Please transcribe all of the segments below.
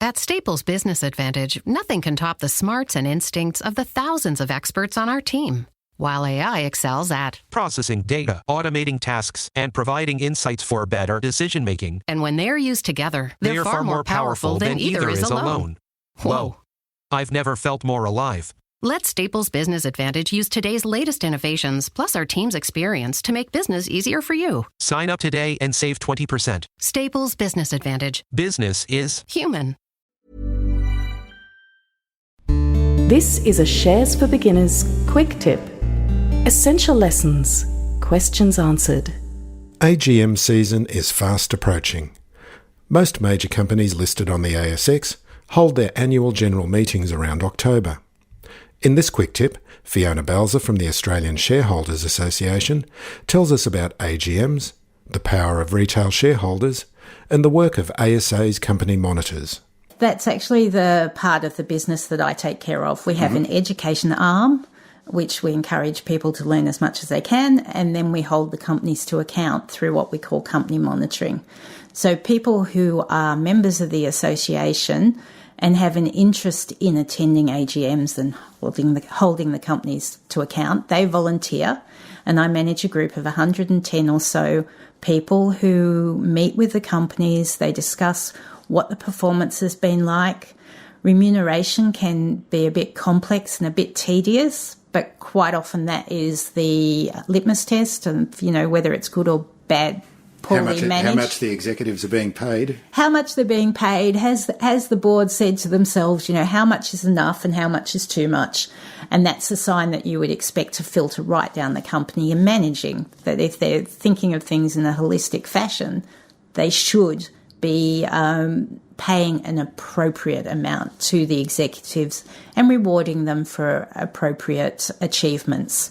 At Staples Business Advantage, nothing can top the smarts and instincts of the thousands of experts on our team. While AI excels at processing data, automating tasks, and providing insights for better decision-making. And when they're used together, they're far more powerful than either is alone. Whoa. I've never felt more alive. Let Staples Business Advantage use today's latest innovations, plus our team's experience, to make business easier for you. Sign up today and save 20%. Staples Business Advantage. Business is human. This is a Shares for Beginners quick tip. Essential lessons. Questions answered. AGM season is fast approaching. Most major companies listed on the ASX hold their annual general meetings around October. In this quick tip, Fiona Balzer from the Australian Shareholders Association tells us about AGMs, the power of retail shareholders, and the work of ASA's company monitors. That's actually the part of the business that I take care of. We have an education arm, which we encourage people to learn as much as they can, and then we hold the companies to account through what we call company monitoring. So people who are members of the association and have an interest in attending AGMs and holding the companies to account, they volunteer, and I manage a group of 110 or so people who meet with the companies. They discuss what the performance has been like. Remuneration can be a bit complex and a bit tedious, but quite often that is the litmus test of, whether it's good or bad, poorly managed. How much the executives are being paid? How much they're being paid. Has the board said to themselves, how much is enough and how much is too much? And that's a sign that you would expect to filter right down the company in managing, that if they're thinking of things in a holistic fashion, they should be paying an appropriate amount to the executives and rewarding them for appropriate achievements.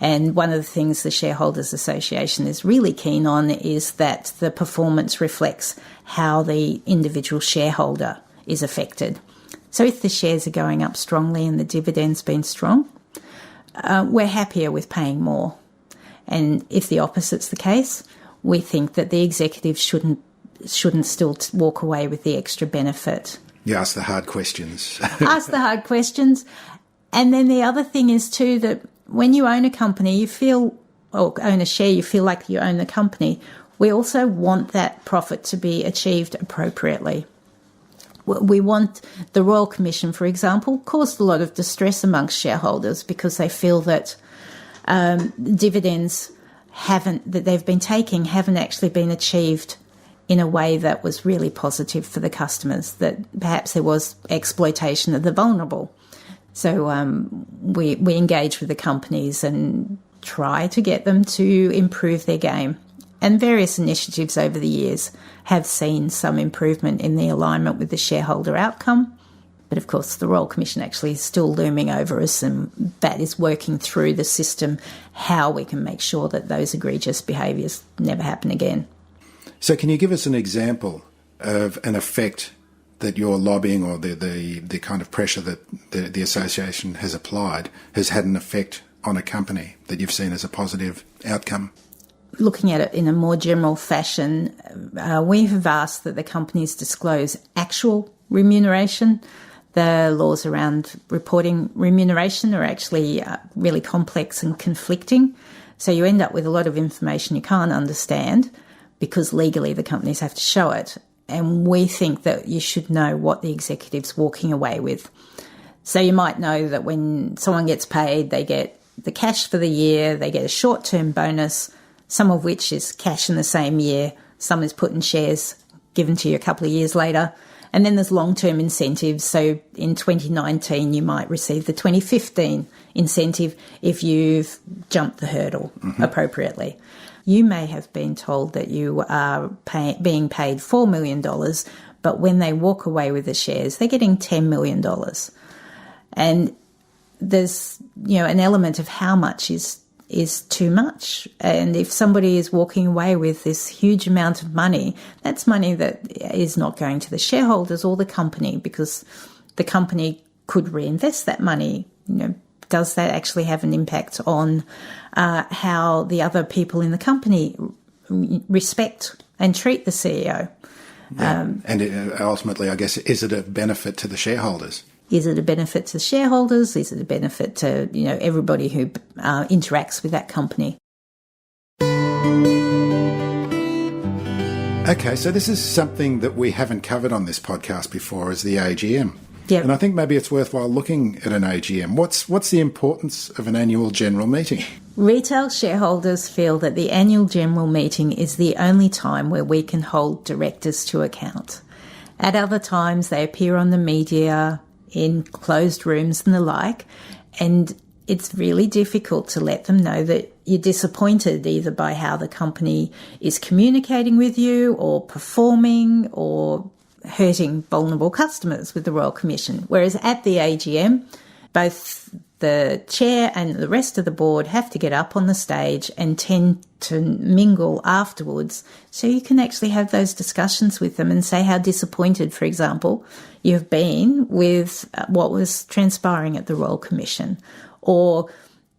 And one of the things the Shareholders Association is really keen on is that the performance reflects how the individual shareholder is affected. So if the shares are going up strongly and the dividend's been strong, we're happier with paying more. And if the opposite's the case, we think that the executives shouldn't still walk away with the extra benefit. You ask the hard questions. Ask the hard questions. And then the other thing is too that when you own a company, own a share, you feel like you own the company. We also want that profit to be achieved appropriately. We want the Royal Commission, for example, caused a lot of distress amongst shareholders because they feel that dividends that they've been taking haven't actually been achieved in a way that was really positive for the customers, that perhaps there was exploitation of the vulnerable. So we engage with the companies and try to get them to improve their game. And various initiatives over the years have seen some improvement in the alignment with the shareholder outcome. But of course, the Royal Commission actually is still looming over us, and that is working through the system how we can make sure that those egregious behaviours never happen again. So can you give us an example of an effect that your lobbying or the kind of pressure that the association has applied has had an effect on a company that you've seen as a positive outcome? Looking at it in a more general fashion, we have asked that the companies disclose actual remuneration. The laws around reporting remuneration are actually really complex and conflicting. So you end up with a lot of information you can't understand because legally the companies have to show it. And we think that you should know what the executive's walking away with. So you might know that when someone gets paid, they get the cash for the year, they get a short-term bonus, some of which is cash in the same year, some is put in shares given to you a couple of years later. And then there's long-term incentives. So in 2019, you might receive the 2015 incentive if you've jumped the hurdle appropriately. You may have been told that you are being paid $4 million, but when they walk away with the shares, they're getting $10 million. And there's, an element of how much is too much. And if somebody is walking away with this huge amount of money, that's money that is not going to the shareholders or the company, because the company could reinvest that money. Does that actually have an impact on how the other people in the company respect and treat the CEO? And ultimately, I guess, is it a benefit to the shareholders? Is it a benefit to shareholders? Is it a benefit to everybody who interacts with that company? Okay, so this is something that we haven't covered on this podcast before, is the AGM. Yep. And I think maybe it's worthwhile looking at an AGM. What's the importance of an annual general meeting? Retail shareholders feel that the annual general meeting is the only time where we can hold directors to account. At other times, they appear on the media, in closed rooms and the like, and it's really difficult to let them know that you're disappointed either by how the company is communicating with you or performing or hurting vulnerable customers with the Royal Commission. Whereas at the AGM, both the chair and the rest of the board have to get up on the stage and tend to mingle afterwards, so you can actually have those discussions with them and say how disappointed, for example, you've been with what was transpiring at the Royal Commission, or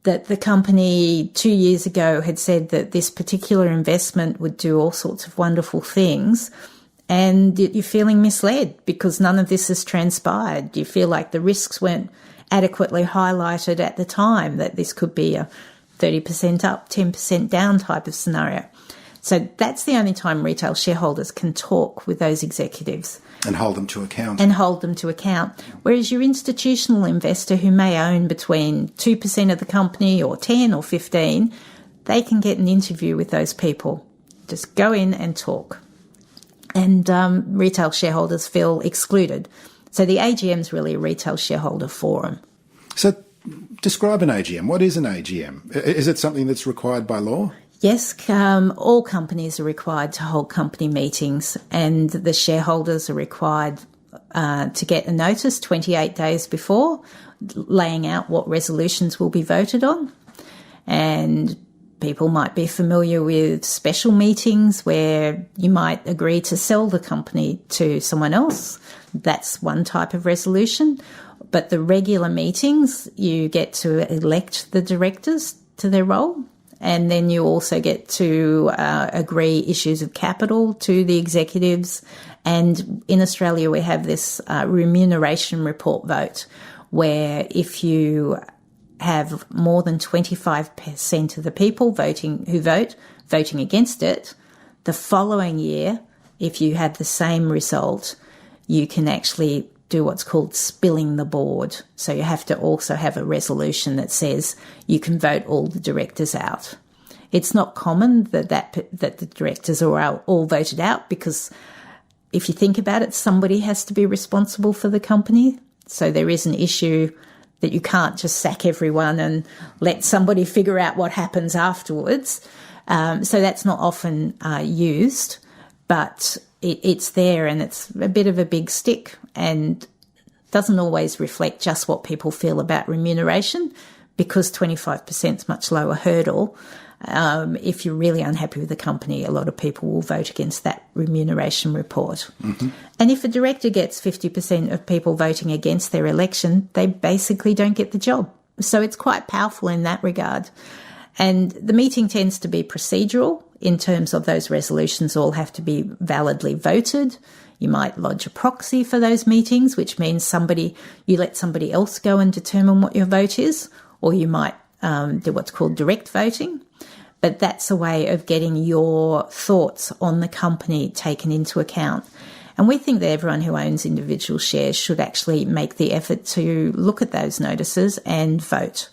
that the company 2 years ago had said that this particular investment would do all sorts of wonderful things, and you're feeling misled because none of this has transpired. You feel like the risks weren't adequately highlighted at the time, that this could be a 30% up, 10% down type of scenario. So that's the only time retail shareholders can talk with those executives. And hold them to account. Whereas your institutional investor who may own between 2% of the company or 10 or 15, they can get an interview with those people. Just go in and talk. And retail shareholders feel excluded. So the AGM is really a retail shareholder forum. So describe an AGM. What is an AGM? Is it something that's required by law? Yes, all companies are required to hold company meetings, and the shareholders are required to get a notice 28 days before, laying out what resolutions will be voted on. And people might be familiar with special meetings where you might agree to sell the company to someone else. That's one type of resolution. But the regular meetings, you get to elect the directors to their role. And then you also get to agree issues of capital to the executives. And in Australia, we have this remuneration report vote, where if you have more than 25% of the people voting against it, the following year, if you have the same result, you can actually do what's called spilling the board. So you have to also have a resolution that says you can vote all the directors out. It's not common that the directors are all voted out, because if you think about it, somebody has to be responsible for the company. So there is an issue that you can't just sack everyone and let somebody figure out what happens afterwards. So that's not often used, but it's there, and it's a bit of a big stick, and doesn't always reflect just what people feel about remuneration, because 25% is much lower hurdle. If you're really unhappy with the company, a lot of people will vote against that remuneration report. Mm-hmm. And if a director gets 50% of people voting against their election, they basically don't get the job. So it's quite powerful in that regard. And the meeting tends to be procedural in terms of those resolutions all have to be validly voted. You might lodge a proxy for those meetings, which means you let somebody else go and determine what your vote is, or you might do what's called direct voting. But that's a way of getting your thoughts on the company taken into account. And we think that everyone who owns individual shares should actually make the effort to look at those notices and vote.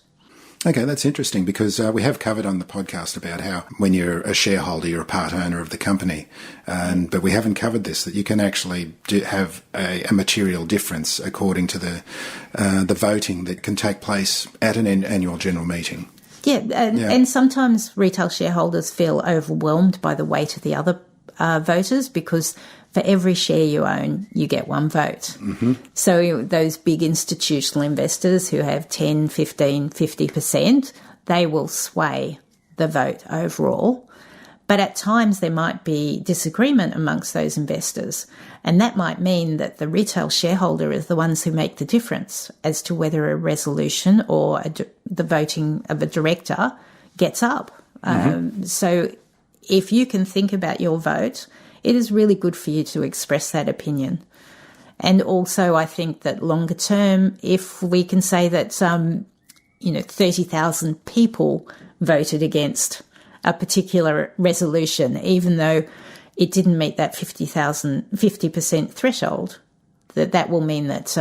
Okay, that's interesting, because we have covered on the podcast about how when you're a shareholder, you're a part owner of the company. But we haven't covered this, that you can actually have a material difference according to the voting that can take place at an annual general meeting. And sometimes retail shareholders feel overwhelmed by the weight of the other voters, because for every share you own, you get one vote. Mm-hmm. So those big institutional investors who have 10, 15, 50%, they will sway the vote overall. But at times there might be disagreement amongst those investors, and that might mean that the retail shareholder is the ones who make the difference as to whether a resolution or the voting of a director gets up. Mm-hmm. So if you can think about your vote it is really good for you to express that opinion. And also, I think that longer term, if we can say that 30,000 people voted against a particular resolution, even though it didn't meet that 50% threshold, that will mean that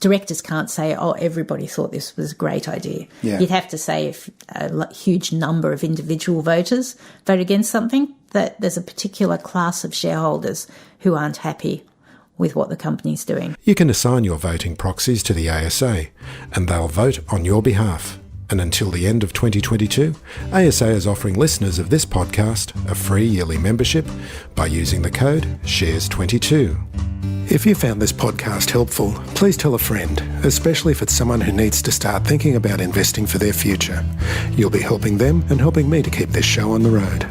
directors can't say, oh, everybody thought this was a great idea. Yeah. You'd have to say if a huge number of individual voters vote against something, that there's a particular class of shareholders who aren't happy with what the company's doing. You can assign your voting proxies to the ASA, and they'll vote on your behalf. And until the end of 2022, ASA is offering listeners of this podcast a free yearly membership by using the code SHARES22. If you found this podcast helpful, please tell a friend, especially if it's someone who needs to start thinking about investing for their future. You'll be helping them and helping me to keep this show on the road.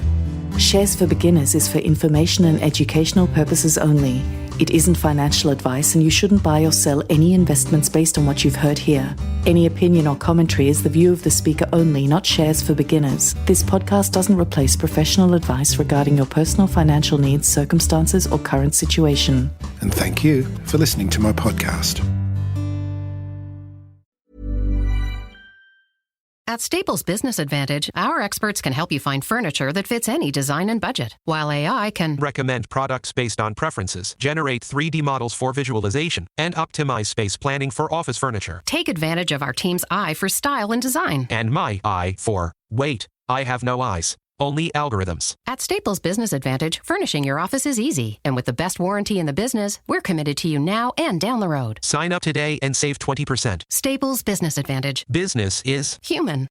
Shares for Beginners is for information and educational purposes only. It isn't financial advice, and you shouldn't buy or sell any investments based on what you've heard here. Any opinion or commentary is the view of the speaker only, not Shares for Beginners. This podcast doesn't replace professional advice regarding your personal financial needs, circumstances, or current situation. And thank you for listening to my podcast. At Staples Business Advantage, our experts can help you find furniture that fits any design and budget, while AI can Recommend products based on preferences, generate 3D models for visualization, and optimize space planning for office furniture. take advantage of our team's eye for style and design. And my eye for, wait, I have no eyes. Only algorithms. At Staples Business Advantage, furnishing your office is easy. And with the best warranty in the business, we're committed to you now and down the road. Sign up today and save 20%. Staples Business Advantage. Business is Human.